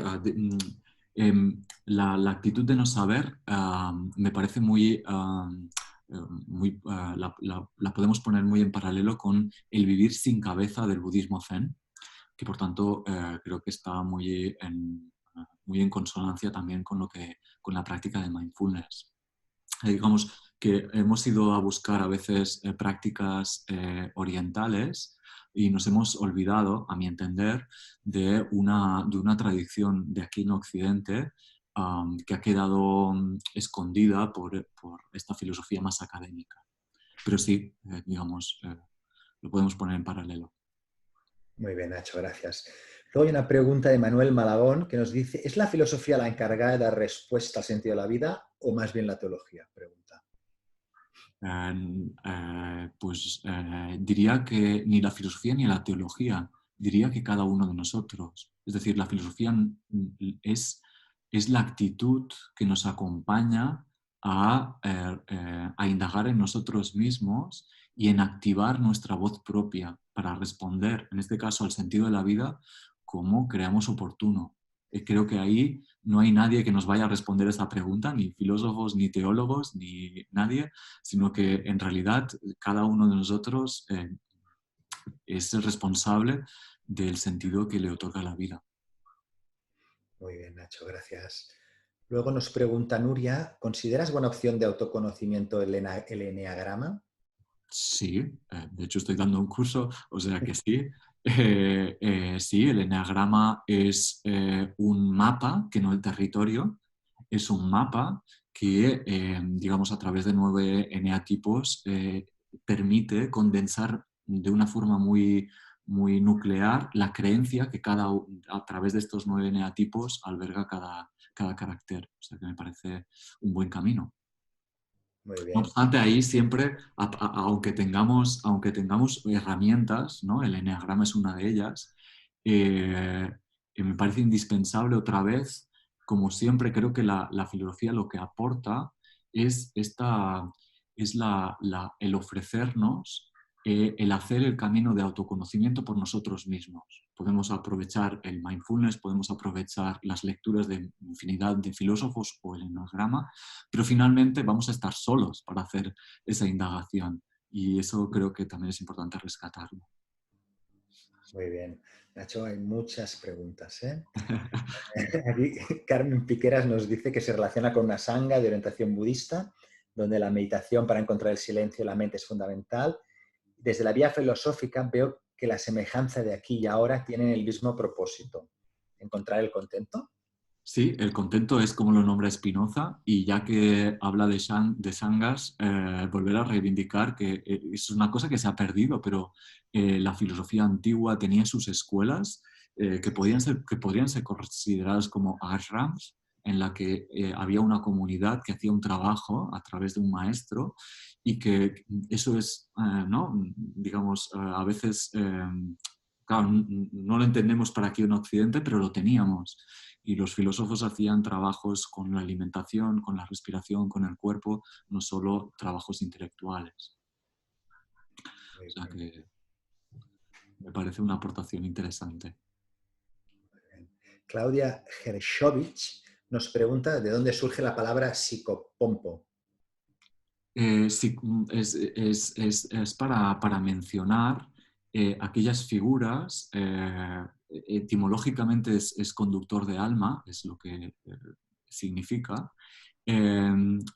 la actitud de no saber me parece la podemos poner muy en paralelo con el vivir sin cabeza del budismo zen, que por tanto creo que está muy en consonancia también con la práctica de mindfulness. Digamos que hemos ido a buscar a veces prácticas orientales y nos hemos olvidado, a mi entender, de una tradición de aquí en Occidente que ha quedado escondida por esta filosofía más académica. Pero sí, digamos, lo podemos poner en paralelo. Muy bien, Nacho, gracias. Luego hay una pregunta de Manuel Malagón que nos dice, ¿es la filosofía la encargada de dar respuesta al sentido de la vida o más bien la teología? Pregunta. Diría que ni la filosofía ni la teología, diría que cada uno de nosotros. Es decir, la filosofía es la actitud que nos acompaña a indagar en nosotros mismos y en activar nuestra voz propia para responder, en este caso, al sentido de la vida como creamos oportuno. Creo que ahí no hay nadie que nos vaya a responder esa pregunta, ni filósofos, ni teólogos, ni nadie, sino que en realidad cada uno de nosotros es el responsable del sentido que le otorga la vida. Muy bien, Nacho, gracias. Luego nos pregunta Nuria, ¿consideras buena opción de autoconocimiento el eneagrama? Sí, de hecho estoy dando un curso, o sea que sí. Sí, el eneagrama es un mapa, que no el territorio, es un mapa que, digamos, a través de 9 eneatipos permite condensar de una forma muy nuclear la creencia que a través de estos 9 eneatipos alberga cada carácter. O sea que me parece un buen camino. Muy No bien. obstante, ahí siempre, aunque tengamos herramientas, ¿no? El eneagrama es una de ellas, me parece indispensable otra vez, como siempre creo que la filosofía lo que aporta es, el ofrecernos, el hacer el camino de autoconocimiento por nosotros mismos. Podemos aprovechar el mindfulness, podemos aprovechar las lecturas de infinidad de filósofos o el eneagrama, pero finalmente vamos a estar solos para hacer esa indagación y eso creo que también es importante rescatarlo. Muy bien. Nacho, hay muchas preguntas, ¿eh? Aquí Carmen Piqueras nos dice que se relaciona con una sangha de orientación budista, donde la meditación para encontrar el silencio y la mente es fundamental. Desde la vía filosófica veo que la semejanza de aquí y ahora tienen el mismo propósito, encontrar el contento. Sí, el contento es como lo nombra Spinoza y ya que habla de sangas, volver a reivindicar que es una cosa que se ha perdido, pero la filosofía antigua tenía sus escuelas que podrían ser consideradas como ashrams, en la que había una comunidad que hacía un trabajo a través de un maestro y que eso es, ¿no? Digamos, a veces claro, no lo entendemos para aquí en Occidente, pero lo teníamos. Y los filósofos hacían trabajos con la alimentación, con la respiración, con el cuerpo, no solo trabajos intelectuales. O Muy sea bien, que me parece una aportación interesante. muy bien. Claudia Gershovich nos pregunta de dónde surge la palabra psicopompo. Sí, es para mencionar aquellas figuras, etimológicamente es conductor de alma, es lo que significa,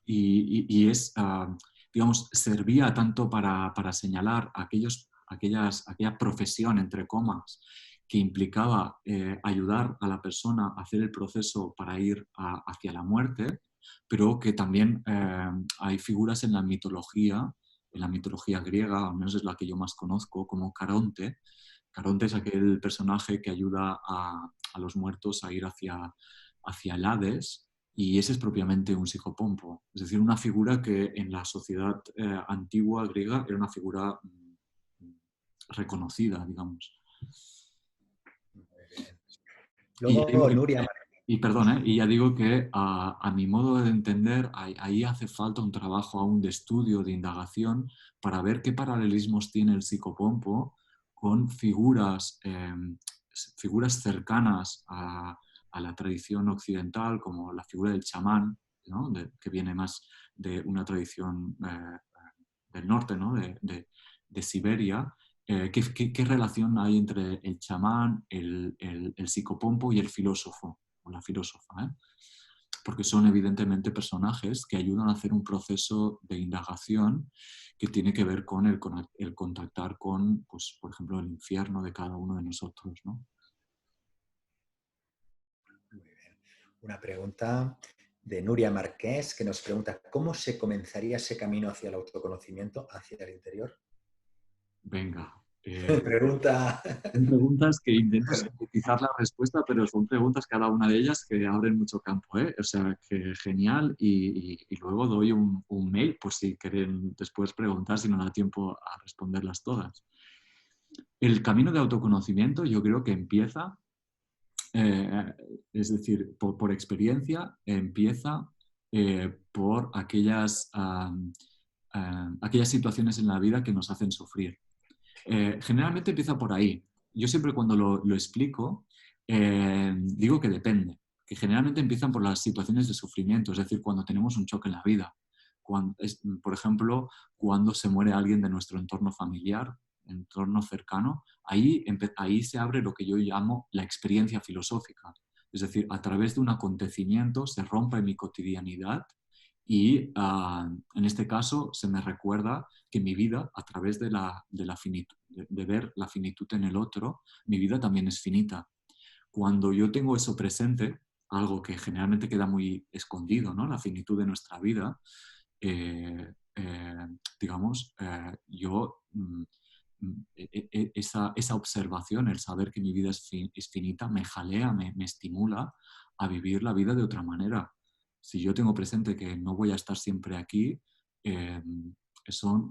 y es, digamos, servía tanto para señalar aquella profesión, entre comas, que implicaba ayudar a la persona a hacer el proceso para ir hacia la muerte, pero que también hay figuras en la mitología griega, al menos es la que yo más conozco, como Caronte. Caronte es aquel personaje que ayuda a los muertos a ir hacia el Hades, y ese es propiamente un psicopompo. Es decir, una figura que en la sociedad antigua griega era una figura reconocida, digamos. Muy bien. Y ya digo Luego, que, Nuria. y perdón, y ya digo que a mi modo de entender, ahí hace falta un trabajo aún de estudio, de indagación, para ver qué paralelismos tiene el psicopompo con figuras cercanas a la tradición occidental, como la figura del chamán, ¿no? Que viene más de una tradición del norte, ¿no? de Siberia. ¿Qué relación hay entre el chamán, el psicopompo y el filósofo o la filósofa? Porque son evidentemente personajes que ayudan a hacer un proceso de indagación que tiene que ver con el contactar con, pues, por ejemplo, el infierno de cada uno de nosotros, ¿no? Muy bien. Una pregunta de Nuria Marqués que nos pregunta ¿cómo se comenzaría ese camino hacia el autoconocimiento, hacia el interior? Venga. Pregunta. Son preguntas que intento sintetizar la respuesta, pero son preguntas cada una de ellas que abren mucho campo, ¿eh? O sea, que genial. Y luego doy un mail, por si quieren después preguntar, si no da tiempo a responderlas todas. El camino de autoconocimiento yo creo que empieza, eh, es decir, por experiencia, empieza por aquellas situaciones en la vida que nos hacen sufrir. Generalmente empieza por ahí. Yo siempre cuando lo explico, digo que depende, que generalmente empiezan por las situaciones de sufrimiento, es decir, cuando tenemos un choque en la vida. Por ejemplo, cuando se muere alguien de nuestro entorno familiar, entorno cercano, ahí se abre lo que yo llamo la experiencia filosófica. Es decir, a través de un acontecimiento se rompe mi cotidianidad y en este caso se me recuerda que mi vida, a través de finitud, de ver la finitud en el otro, mi vida también es finita. Cuando yo tengo eso presente, algo que generalmente queda muy escondido, ¿no? La finitud de nuestra vida, digamos, yo esa observación, el saber que mi vida es finita, me jalea, me estimula a vivir la vida de otra manera. Si yo tengo presente que no voy a estar siempre aquí, eh, eso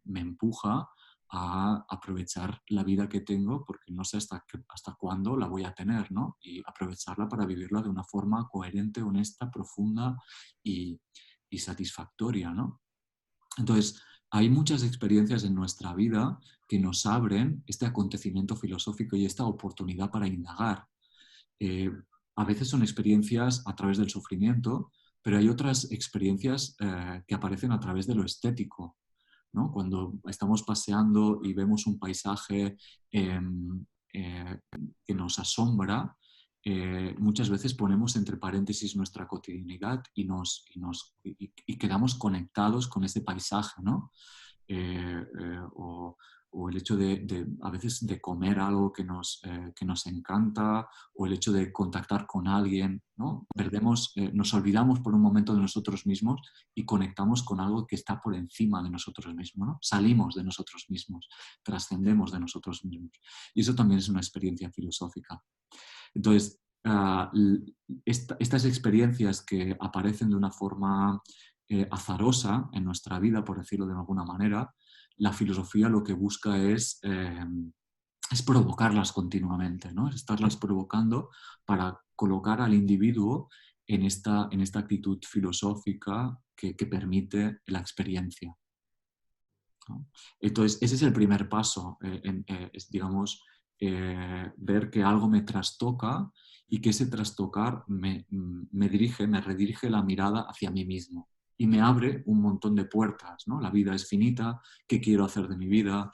me empuja a aprovechar la vida que tengo porque no sé hasta cuándo la voy a tener, ¿no? Y aprovecharla para vivirla de una forma coherente, honesta, profunda y satisfactoria, ¿no? Entonces, hay muchas experiencias en nuestra vida que nos abren este acontecimiento filosófico y esta oportunidad para indagar. Eh, a veces son experiencias a través del sufrimiento, pero hay otras experiencias que aparecen a través de lo estético, ¿no? Cuando estamos paseando y vemos un paisaje eh, eh, que nos asombra, muchas veces ponemos entre paréntesis nuestra cotidianidad y quedamos conectados con ese paisaje, ¿no? O el hecho a veces de comer algo que nos encanta, o el hecho de contactar con alguien, ¿no? Nos olvidamos por un momento de nosotros mismos y conectamos con algo que está por encima de nosotros mismos, ¿no? Salimos de nosotros mismos, trascendemos de nosotros mismos. Y eso también es una experiencia filosófica. Entonces, estas experiencias que aparecen de una forma azarosa en nuestra vida, por decirlo de alguna manera, la filosofía lo que busca es es provocarlas continuamente, ¿no? Es estarlas provocando para colocar al individuo en esta actitud filosófica que permite la experiencia, ¿no? Entonces, ese es el primer paso, es, digamos, ver que algo me trastoca y que ese trastocar me dirige, me redirige la mirada hacia mí mismo y me abre un montón de puertas, ¿no? La vida es finita, ¿qué quiero hacer de mi vida?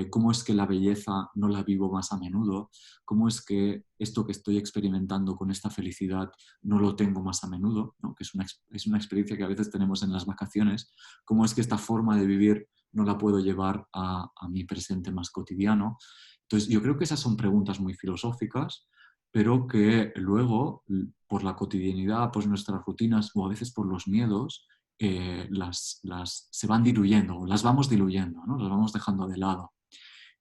¿Cómo es que la belleza no la vivo más a menudo? ¿Cómo es que esto que estoy experimentando con esta felicidad no lo tengo más a menudo? ¿No? Que es una experiencia que a veces tenemos en las vacaciones. ¿Cómo es que esta forma de vivir no la puedo llevar a mi presente más cotidiano? Entonces, yo creo que esas son preguntas muy filosóficas, pero que luego, por la cotidianidad, por nuestras rutinas o a veces por los miedos, se van diluyendo, o las vamos diluyendo, ¿no? Las vamos dejando de lado.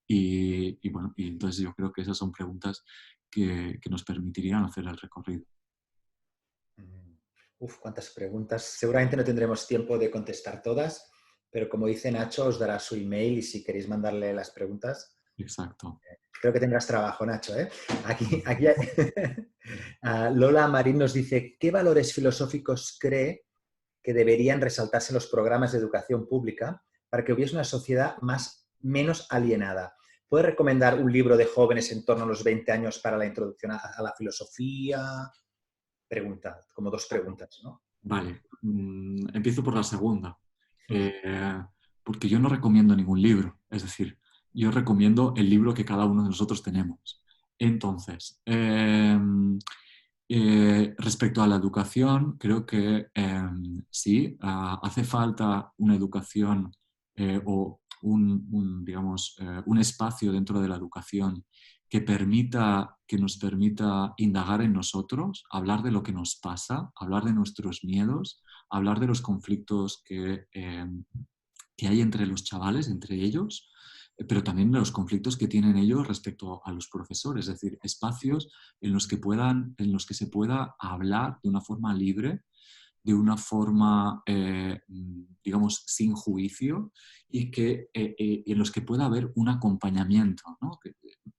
Y bueno, y entonces yo creo que esas son preguntas que nos permitirían hacer el recorrido. Uf, cuántas preguntas. Seguramente no tendremos tiempo de contestar todas, pero como dice Nacho, os dará su email y si queréis mandarle las preguntas, Exacto. creo que tendrás trabajo, Nacho, ¿eh? Aquí Lola Marín nos dice, ¿qué valores filosóficos cree que deberían resaltarse en los programas de educación pública para que hubiese una sociedad menos alienada? ¿Puede recomendar un libro de jóvenes en torno a los 20 años para la introducción a la filosofía? Pregunta, como dos preguntas, ¿no? Vale, empiezo por la segunda. Porque yo no recomiendo ningún libro, es decir, yo recomiendo el libro que cada uno de nosotros tenemos. Entonces, respecto a la educación, creo que sí, hace falta una educación o digamos, un espacio dentro de la educación que nos permita indagar en nosotros, hablar de lo que nos pasa, hablar de nuestros miedos, hablar de los conflictos que hay entre los chavales, entre ellos, pero también de los conflictos que tienen ellos respecto a los profesores, es decir, espacios en los que en los que se pueda hablar de una forma libre, de una forma, digamos, sin juicio y en los que pueda haber un acompañamiento, ¿no?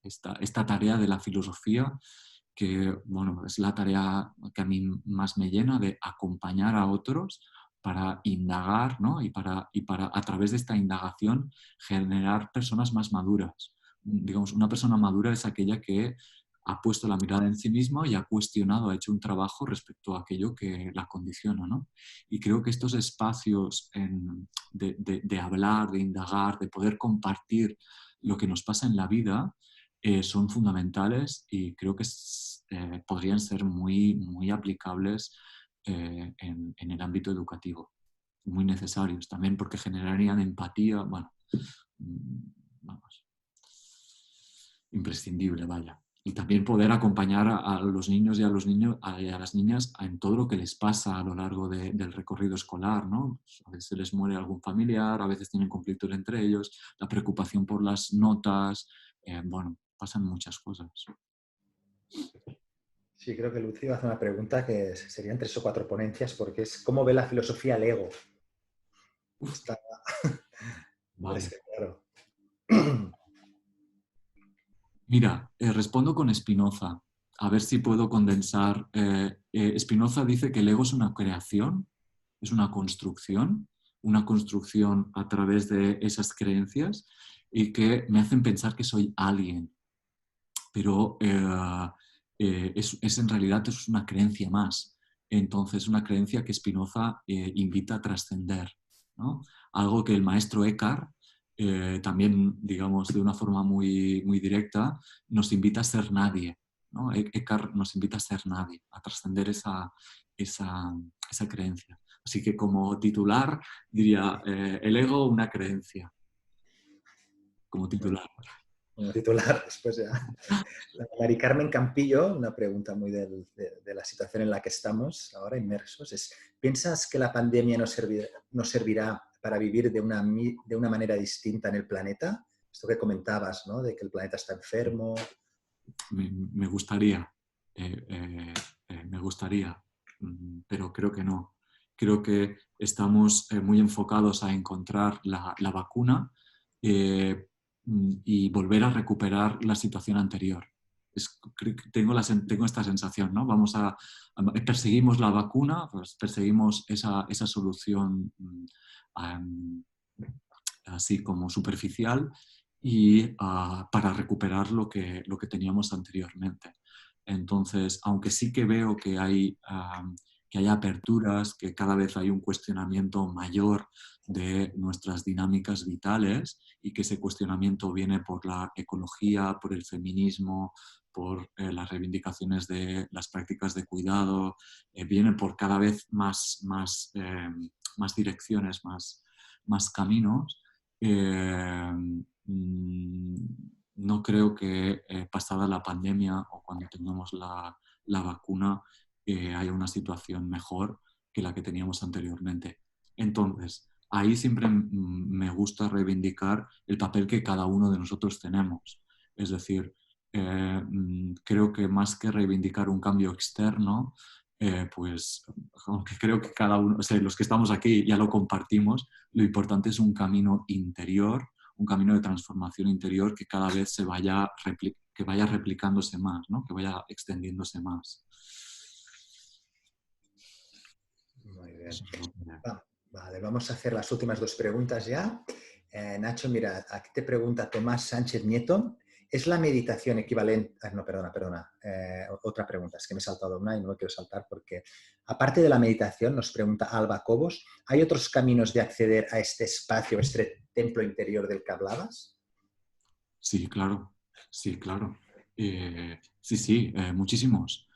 Esta tarea de la filosofía, que bueno, es la tarea que a mí más me llena, de acompañar a otros para indagar, ¿no? y para a través de esta indagación generar personas más maduras. Digamos, una persona madura es aquella que ha puesto la mirada en sí misma y ha cuestionado, ha hecho un trabajo respecto a aquello que la condiciona, ¿no? Y creo que estos espacios de hablar, de indagar, de poder compartir lo que nos pasa en la vida son fundamentales y creo que podrían ser muy, muy aplicables en el ámbito educativo. Muy necesarios también porque generarían empatía, bueno, vamos, imprescindible, vaya. Y también poder acompañar a los niños y a los niños y a las niñas en todo lo que les pasa a lo largo del recorrido escolar, ¿no? A veces se les muere algún familiar, a veces tienen conflictos entre ellos, la preocupación por las notas, bueno, pasan muchas cosas. Sí, creo que Lucio hace una pregunta que serían 3 o 4 ponencias porque es ¿cómo ve la filosofía al ego? Está... Vale. Es que, claro. Mira, respondo con Spinoza, a ver si puedo condensar. Spinoza dice que el ego es una creación, es una construcción a través de esas creencias y que me hacen pensar que soy alguien, pero es en realidad es una creencia más. Entonces, una creencia que Spinoza invita a trascender, ¿no? Algo que el maestro Eckhart, también, digamos, de una forma muy, muy directa, nos invita a ser nadie, ¿no? Eckhart nos invita a ser nadie, a trascender esa creencia. Así que como titular diría, el ego, una creencia, como titular. Como titular, después ya. Mari Carmen Campillo, una pregunta muy de la situación en la que estamos ahora inmersos, es, ¿piensas que la pandemia nos servirá para vivir de una manera distinta en el planeta? Esto que comentabas, ¿no? De que el planeta está enfermo. Me gustaría, me gustaría, pero creo que no. Creo que estamos muy enfocados a encontrar la vacuna, y volver a recuperar la situación anterior. Tengo esta sensación, ¿no? Perseguimos la vacuna, pues perseguimos esa solución así como superficial y para recuperar lo que teníamos anteriormente. Entonces, aunque sí que veo que hay aperturas, que cada vez hay un cuestionamiento mayor de nuestras dinámicas vitales y que ese cuestionamiento viene por la ecología, por el feminismo, por las reivindicaciones de las prácticas de cuidado, viene por cada vez más direcciones, más caminos. No creo que pasada la pandemia o cuando tengamos la vacuna haya una situación mejor que la que teníamos anteriormente. Entonces, ahí siempre me gusta reivindicar el papel que cada uno de nosotros tenemos. Es decir, creo que más que reivindicar un cambio externo, pues aunque creo que cada uno, o sea, los que estamos aquí ya lo compartimos, lo importante es un camino interior, un camino de transformación interior que cada vez que vaya replicándose más, ¿no? Que vaya extendiéndose más. Muy bien. Vale, vamos a hacer las últimas dos preguntas ya. Nacho, mira, aquí te pregunta Tomás Sánchez Nieto. ¿Es la meditación equivalente? No, perdona. Otra pregunta, es que me he saltado una y no me quiero saltar porque, aparte de la meditación, nos pregunta Alba Cobos, ¿hay otros caminos de acceder a este espacio, este templo interior del que hablabas? Sí, claro. Sí, claro. Sí, muchísimos.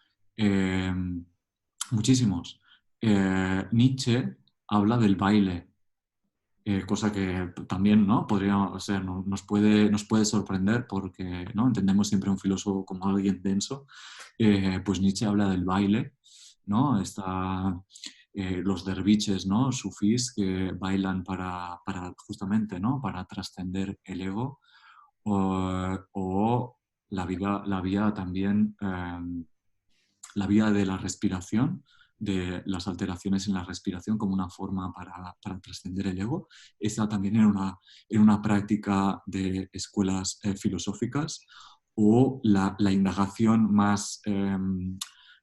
Muchísimos. Nietzsche habla del baile. Cosa que también, ¿no? Nos puede sorprender porque, ¿no? Entendemos siempre a un filósofo como alguien denso. Pues Nietzsche habla del baile, ¿no? Los derviches, ¿no? Sufís que bailan justamente, ¿no? Para trascender el ego. O la vía también, la vía de la respiración, de las alteraciones en la respiración como una forma para trascender el ego. Esa también era una práctica de escuelas filosóficas, o la indagación más,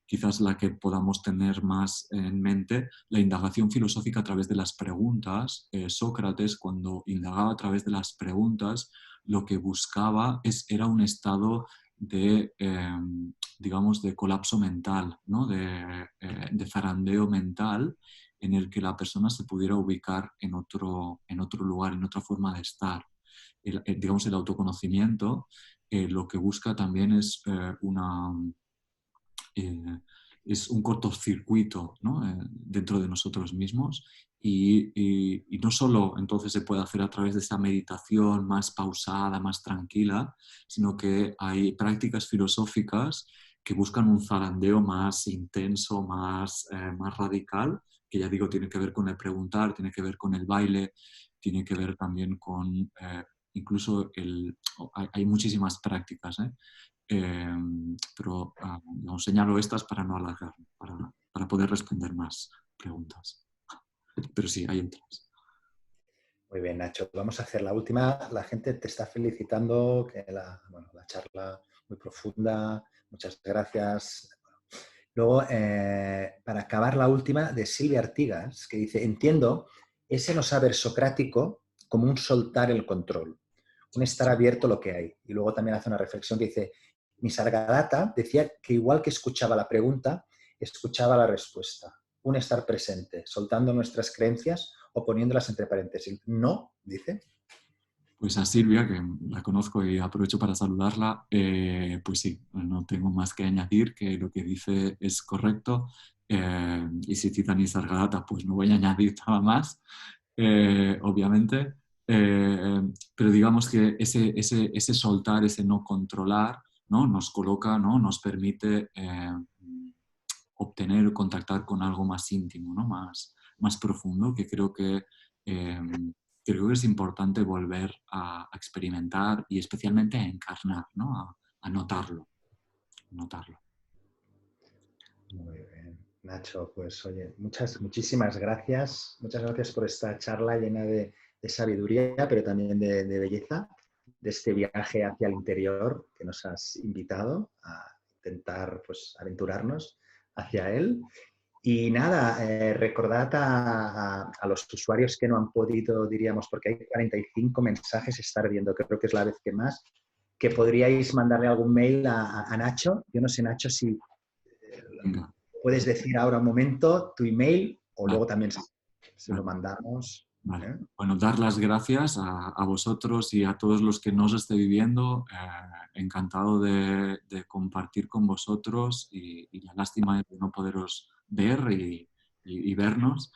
quizás la que podamos tener más en mente, la indagación filosófica a través de las preguntas. Sócrates, cuando indagaba a través de las preguntas, lo que buscaba era un estado de, digamos, de colapso mental, ¿no? De zarandeo mental, en el que la persona se pudiera ubicar en otro lugar, en otra forma de estar. Digamos, el autoconocimiento lo que busca también es un cortocircuito, ¿no? Dentro de nosotros mismos, y no solo entonces se puede hacer a través de esa meditación más pausada, más tranquila, sino que hay prácticas filosóficas que buscan un zarandeo más intenso, más radical, que ya digo, tiene que ver con el preguntar, tiene que ver con el baile, tiene que ver también con incluso hay muchísimas prácticas, ¿eh? Pero no, señalo estas para no alargar, para poder responder más preguntas. Pero sí, hay otras. Muy bien, Nacho. Vamos a hacer la última. La gente te está felicitando, que la charla muy profunda. Muchas gracias. Luego, para acabar, la última de Silvia Artigas, que dice, entiendo ese no saber socrático como un soltar el control, un estar abierto a lo que hay. Y luego también hace una reflexión que dice, Nisargadatta decía que igual que escuchaba la pregunta, escuchaba la respuesta. Un estar presente, soltando nuestras creencias o poniéndolas entre paréntesis. No, dice. Pues a Silvia, que la conozco y aprovecho para saludarla, pues sí, no tengo más que añadir, que lo que dice es correcto. Y si cita Nisargadatta, pues no voy a añadir nada más, obviamente. Pero digamos que ese soltar, ese no controlar, ¿no? Nos coloca, ¿no? Nos permite obtener o contactar con algo más íntimo, ¿no? Más profundo, que creo que es importante volver a experimentar y especialmente a encarnar, ¿no? A notarlo. Muy bien. Nacho, pues oye, muchísimas gracias. Muchas gracias por esta charla llena de sabiduría, pero también de belleza. de este viaje hacia el interior que nos has invitado a intentar pues, aventurarnos hacia él. Y nada, recordad a los usuarios que no han podido, diríamos, porque hay 45 mensajes estar viendo, creo que es la vez que más, que podríais mandarle algún mail a Nacho. Yo no sé, Nacho, si Venga. puedes decir ahora un momento tu email o Vale, luego también se lo vale. mandamos. Vale. Bueno, dar las gracias a vosotros y a todos los que nos estéis viviendo. Encantado de compartir con vosotros y la lástima de no poderos ver y vernos.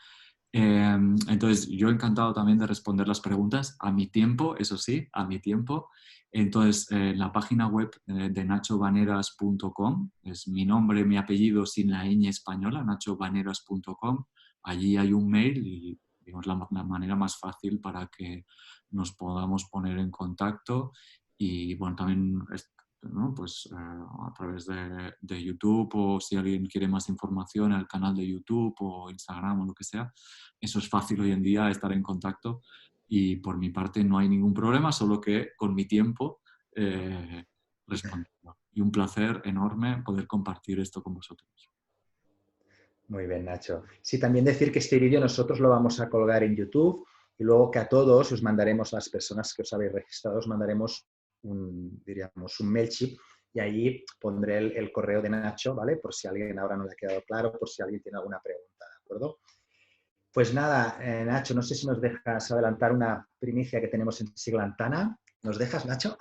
Entonces, yo encantado también de responder las preguntas a mi tiempo, eso sí, a mi tiempo. Entonces, en la página web de nachobaneras.com, es mi nombre, mi apellido sin la ñ española, nachobaneras.com. Allí hay un mail y digamos, la manera más fácil para que nos podamos poner en contacto y bueno, también ¿no? Pues, a través de YouTube o si alguien quiere más información el canal de YouTube o Instagram o lo que sea, eso es fácil hoy en día estar en contacto y por mi parte no hay ningún problema, solo que con mi tiempo respondo. Y un placer enorme poder compartir esto con vosotros. Muy bien, Nacho. Sí, también decir que este vídeo nosotros lo vamos a colgar en YouTube y luego que a todos os mandaremos, a las personas que os habéis registrado, os mandaremos diríamos, un MailChimp y allí pondré el correo de Nacho, ¿vale? Por si a alguien ahora no le ha quedado claro, por si alguien tiene alguna pregunta, ¿de acuerdo? Pues nada, Nacho, no sé si nos dejas adelantar una primicia que tenemos en Siglantana. ¿Nos dejas, Nacho?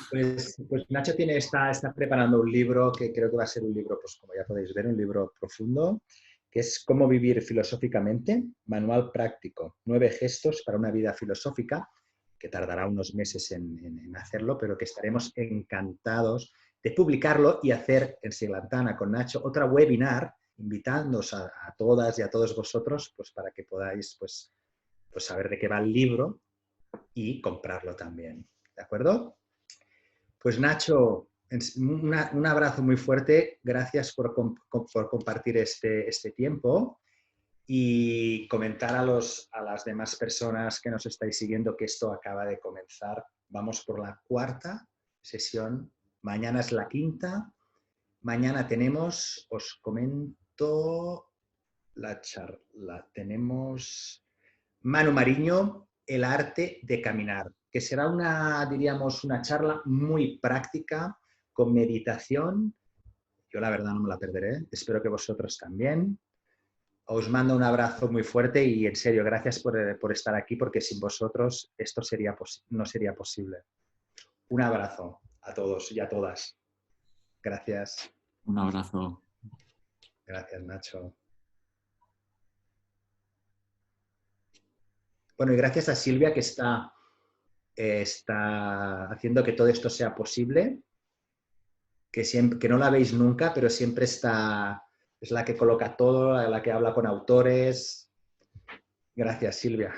Pues Nacho está preparando un libro que creo que va a ser un libro, pues como ya podéis ver, un libro profundo, que es Cómo vivir filosóficamente, manual práctico, 9 gestos para una vida filosófica, que tardará unos meses en hacerlo, pero que estaremos encantados de publicarlo y hacer en Siglantana con Nacho otra webinar, invitándoos a todas y a todos vosotros, pues para que podáis pues saber de qué va el libro y comprarlo también. ¿De acuerdo? Pues Nacho, un abrazo muy fuerte. Gracias por compartir este tiempo y comentar a las demás personas que nos estáis siguiendo que esto acaba de comenzar. Vamos por la 4ª sesión. Mañana es la 5ª. Mañana tenemos, os comento la charla. Tenemos Manu Mariño, el arte de caminar, que será diríamos, una charla muy práctica, con meditación. Yo la verdad no me la perderé, espero que vosotros también. Os mando un abrazo muy fuerte y en serio, gracias por estar aquí, porque sin vosotros esto no sería posible. Un abrazo a todos y a todas. Gracias. Un abrazo. Gracias, Nacho. Bueno, y gracias a Silvia que está haciendo que todo esto sea posible, que no la veis nunca, pero siempre está, es la que coloca todo, la que habla con autores. Gracias, Silvia.